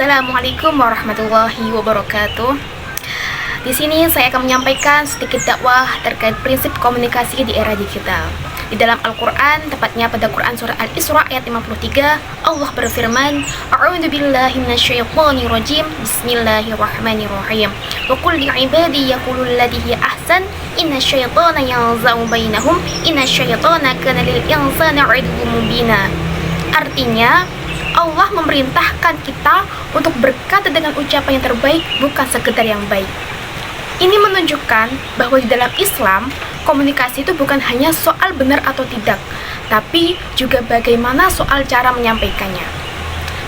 Assalamualaikum warahmatullahi wabarakatuh. Di sini saya akan menyampaikan sedikit dakwah terkait prinsip komunikasi di era digital. Di dalam Al-Quran, tepatnya pada Quran Surah Al-Isra ayat 53, Allah berfirman, A'udzubillahi minasyaitonirrajim, Bismillahirrahmanirrahim. Wa qul li'ibadi yaqulul ladzi hiya ahsan, innasyaitona yanza'u bainahum, innasyaitona kana lil insani 'aduwwum mubina. Artinya, Allah memerintahkan kita untuk berkata dengan ucapan yang terbaik, bukan sekedar yang baik. Ini menunjukkan bahwa di dalam Islam, komunikasi itu bukan hanya soal benar atau tidak, tapi juga bagaimana soal cara menyampaikannya.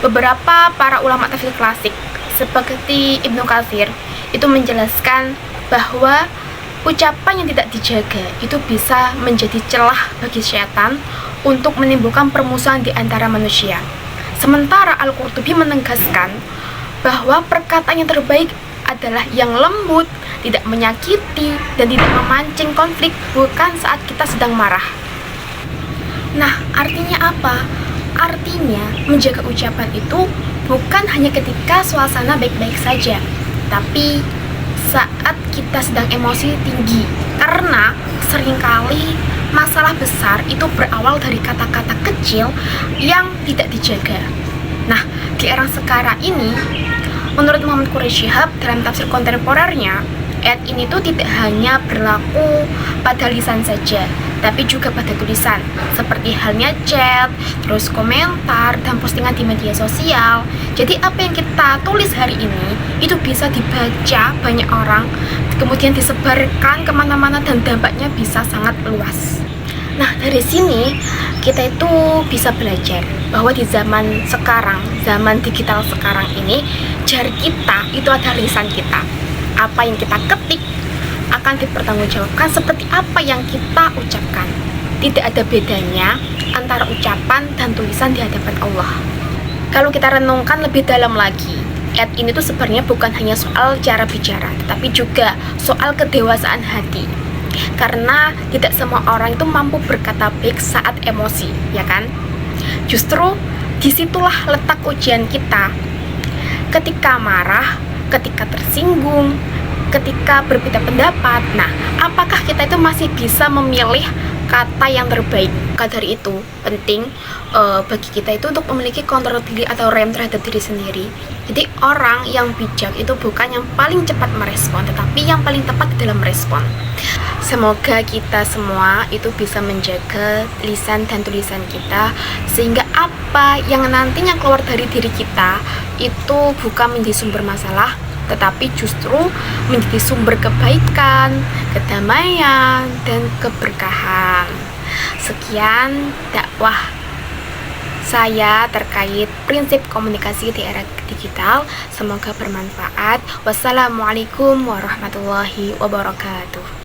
Beberapa para ulama tafsir klasik, seperti Ibnu Katsir, itu menjelaskan bahwa ucapan yang tidak dijaga itu bisa menjadi celah bagi syaitan untuk menimbulkan permusuhan di antara manusia. Sementara Al-Qurtubi menegaskan bahwa perkataan yang terbaik adalah yang lembut, tidak menyakiti, dan tidak memancing konflik, bukan saat kita sedang marah. Nah, artinya apa? Artinya, menjaga ucapan itu bukan hanya ketika suasana baik-baik saja, tapi saat kita sedang emosi tinggi. Karena seringkali masalah besar itu berawal dari kata-kata kecil yang tidak dijaga. Nah, di era sekarang ini, menurut Muhammad Quraish Shihab dalam tafsir kontemporernya, ayat ini tuh tidak hanya berlaku pada lisan saja, tapi juga pada tulisan, seperti halnya chat, terus komentar, dan postingan di media sosial. Jadi apa yang kita tulis hari ini, itu bisa dibaca banyak orang, kemudian disebarkan kemana-mana, dan dampaknya bisa sangat luas. Nah, dari sini kita itu bisa belajar bahwa di zaman sekarang, zaman digital sekarang ini, jari kita itu adalah lisan kita. Apa yang kita ketik akan dipertanggungjawabkan seperti apa yang kita ucapkan. Tidak ada bedanya antara ucapan dan tulisan di hadapan Allah. Kalau kita renungkan lebih dalam lagi, ayat ini tuh sebenarnya bukan hanya soal cara bicara, tetapi juga soal kedewasaan hati. Karena tidak semua orang itu mampu berkata baik saat emosi, ya kan? Justru disitulah letak ujian kita. Ketika marah, ketika tersinggung, ketika berbeda pendapat, nah, apakah kita itu masih bisa memilih kata yang terbaik? Maka dari itu penting bagi kita itu untuk memiliki kontrol diri atau rem terhadap diri sendiri. Jadi orang yang bijak itu bukan yang paling cepat merespon, tetapi yang paling tepat dalam merespon. Semoga kita semua itu bisa menjaga lisan dan tulisan kita, sehingga apa yang nantinya keluar dari diri kita itu bukan menjadi sumber masalah, tetapi justru menjadi sumber kebaikan, kedamaian, dan keberkahan. Sekian dakwah saya terkait prinsip komunikasi di era digital. Semoga bermanfaat. Wassalamualaikum warahmatullahi wabarakatuh.